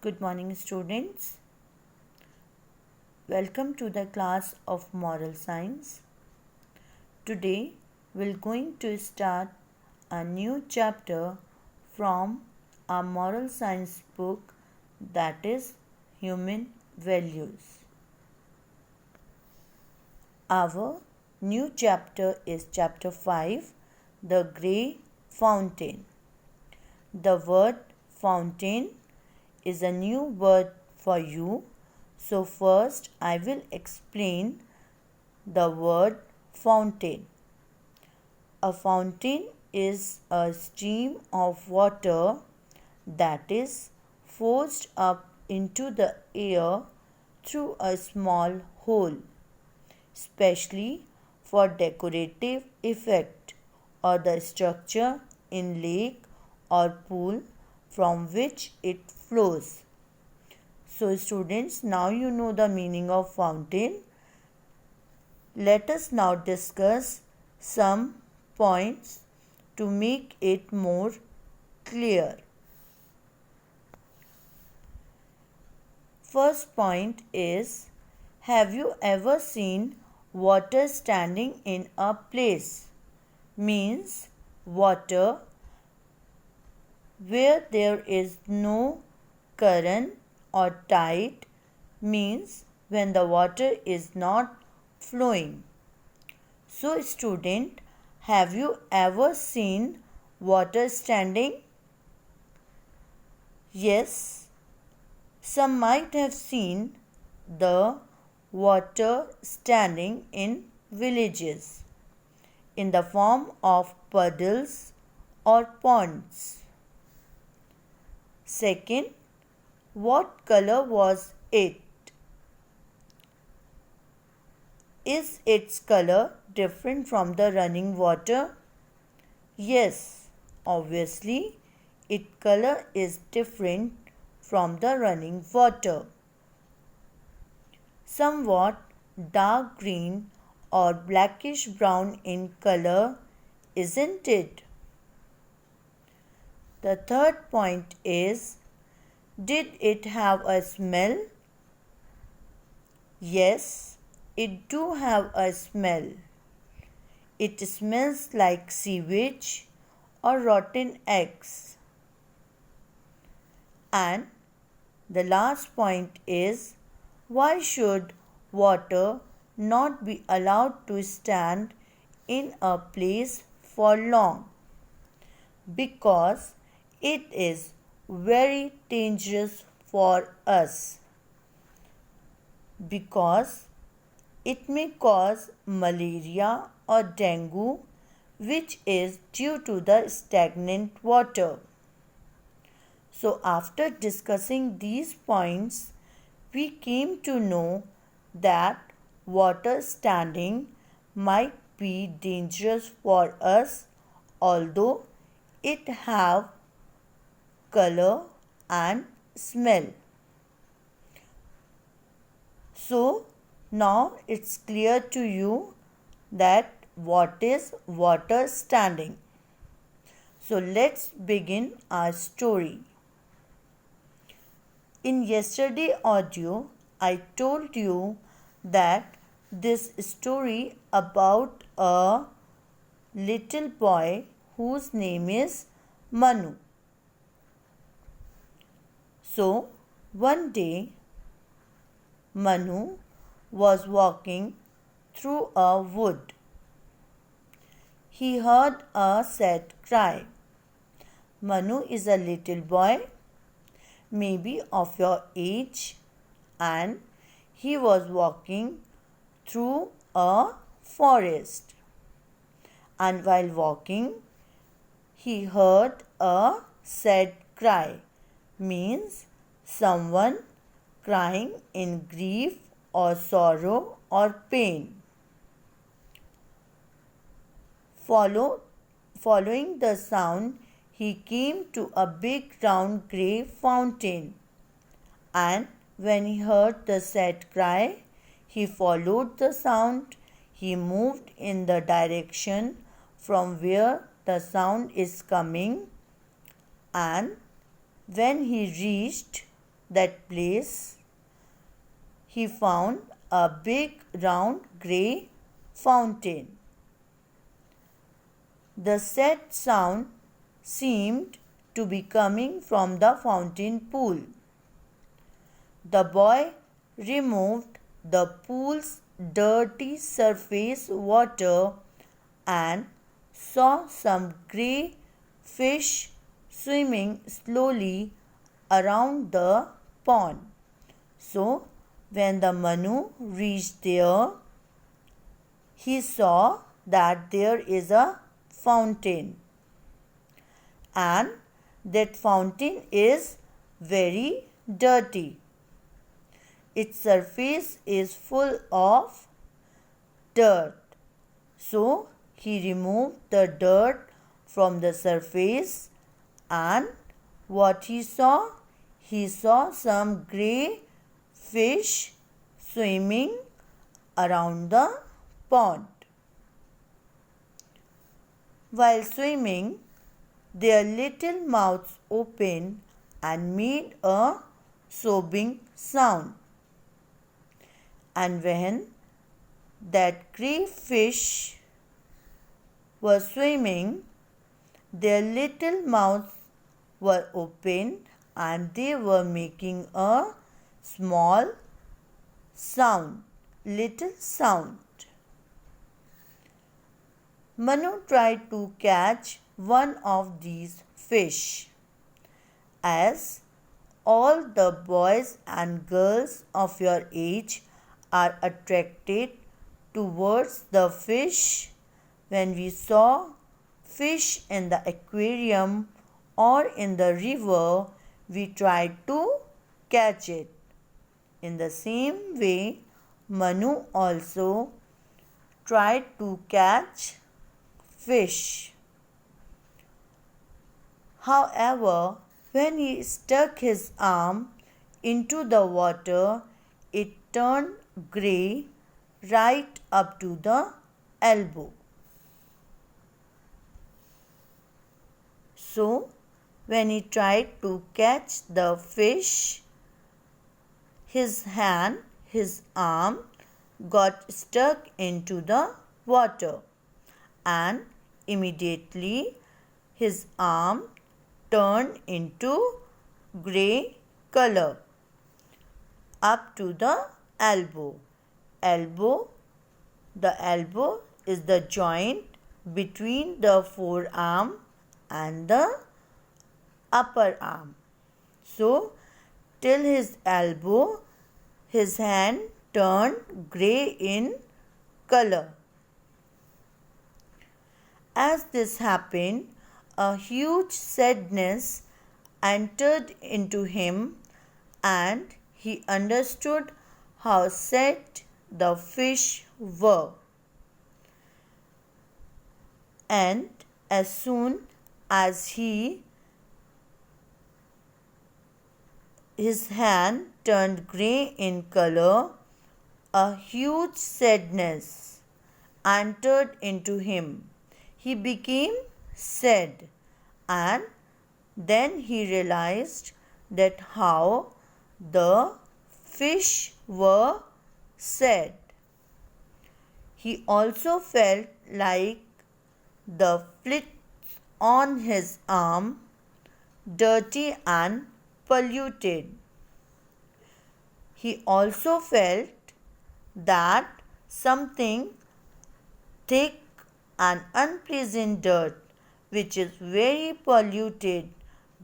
Good morning, students. Welcome to the class of Moral Science. Today, we're going to start a new chapter from our moral science book, that is Human Values. Our new chapter is chapter 5, The Grey Fountain. The word fountain is a new word for you. So first I will explain the word fountain. A fountain is a stream of water that is forced up into the air through a small hole, especially for decorative effect, or the structure in lake or pool from which it flows. So students, now you know the meaning of fountain. Let us now discuss some points to make it more clear. First point is, have you ever seen water standing in a place? Means water where there is no current or tide, means when the water is not flowing. So student, have you ever seen water standing? Yes, some might have seen the water standing in villages in the form of puddles or ponds. Second, what color was it? Is its color different from the running water? Yes, obviously, its color is different from the running water. Somewhat dark green or blackish brown in color, isn't it? The third point is, did it have a smell? Yes, it do have a smell. It smells like sewage or rotten eggs. And the last point is, why should water not be allowed to stand in a place for long? Because it is very dangerous for us, because it may cause malaria or dengue, which is due to the stagnant water. So after discussing these points, we came to know that water standing might be dangerous for us, although it have color and smell. So now it's clear to you that what is water standing. So let's begin our story. In yesterday audio, I told you that this story about a little boy whose name is Manu. So one day Manu was walking through a wood. He heard a sad cry. Manu is a little boy, maybe of your age, and he was walking through a forest. And while walking, he heard a sad cry, means someone crying in grief or sorrow or pain. Following the sound, he came to a big round grey fountain, and when he heard the sad cry, he followed the sound. He moved in the direction from where the sound is coming, and when he reached that place, he found a big round grey fountain. The sad sound seemed to be coming from the fountain pool. The boy removed the pool's dirty surface water and saw some grey fish swimming slowly around the pond. So, when the Manu reached there, he saw that there is a fountain, and that fountain is very dirty. Its surface is full of dirt. So he removed the dirt from the surface, and what he saw? He saw some grey fish swimming around the pond. While swimming, their little mouths opened and made a sobbing sound. And when that grey fish was swimming, their little mouths were opened and they were making a small sound, little sound. Manu tried to catch one of these fish. As all the boys and girls of your age are attracted towards the fish, when we saw fish in the aquarium or in the river, we tried to catch it. In the same way, Manu also tried to catch fish. However, when he stuck his arm into the water, it turned grey right up to the elbow. So, when he tried to catch the fish, his arm got stuck into the water, and immediately his arm turned into grey color up to the elbow. The elbow is the joint between the forearm and the upper arm. So, till his elbow, his hand turned grey in color. As this happened, a huge sadness entered into him, and he understood how sad the fish were. And as soon as his hand turned grey in color, a huge sadness entered into him. He became sad, and then he realized that how the fish were sad. He also felt like the flits on his arm dirty and polluted. He also felt that something thick and unpleasant dirt, which is very polluted,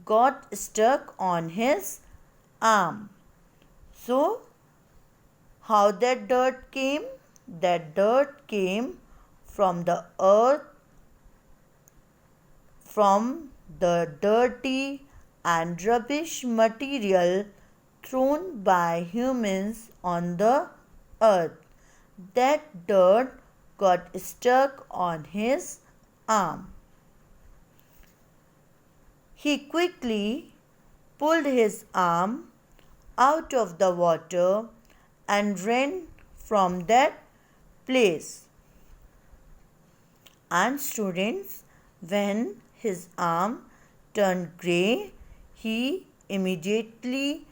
got stuck on his arm. So, how that dirt came? That dirt came from the earth, from the dirty and rubbish material thrown by humans on the earth. That dirt got stuck on his arm. He quickly pulled his arm out of the water and ran from that place. And students, when his arm turned grey, he immediately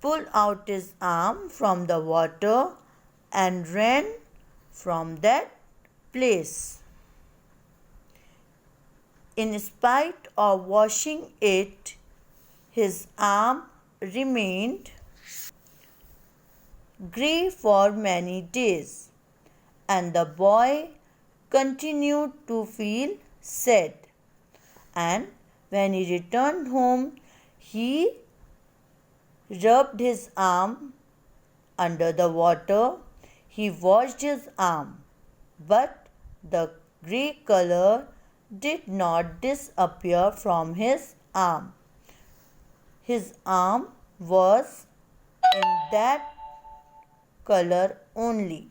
pulled out his arm from the water and ran from that place. In spite of washing it, his arm remained grey for many days, and the boy continued to feel sad. And when he returned home, he rubbed his arm under the water. He washed his arm, but the grey color did not disappear from his arm. His arm was in that color only.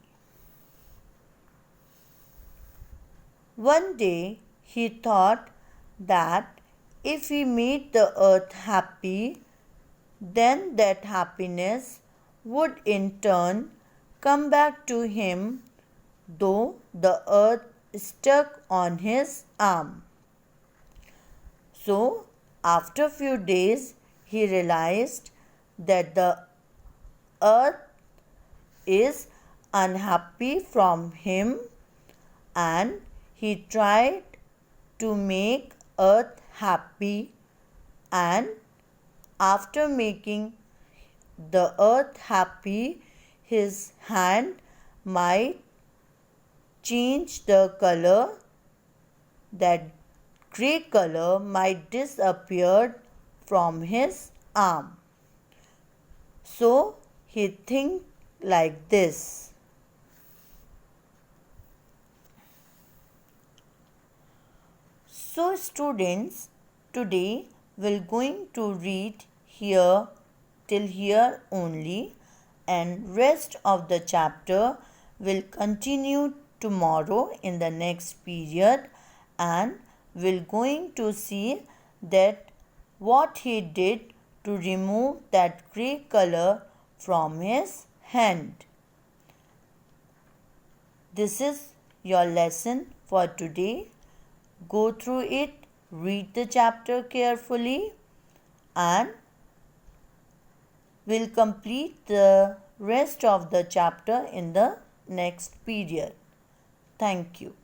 One day he thought that if he made the earth happy, then that happiness would in turn come back to him, though the earth stuck on his arm. So, after a few days, he realized that the earth is unhappy from him, and he tried to make earth happy, and after making the earth happy, his hand might change the color. That grey color might disappear from his arm. So he think like this. So students, today we're going to read here till here only, and rest of the chapter will continue tomorrow in the next period, and we're going to see that what he did to remove that grey color from his hand. This is your lesson for today. Go through it, read the chapter carefully, and we'll complete the rest of the chapter in the next period. Thank you.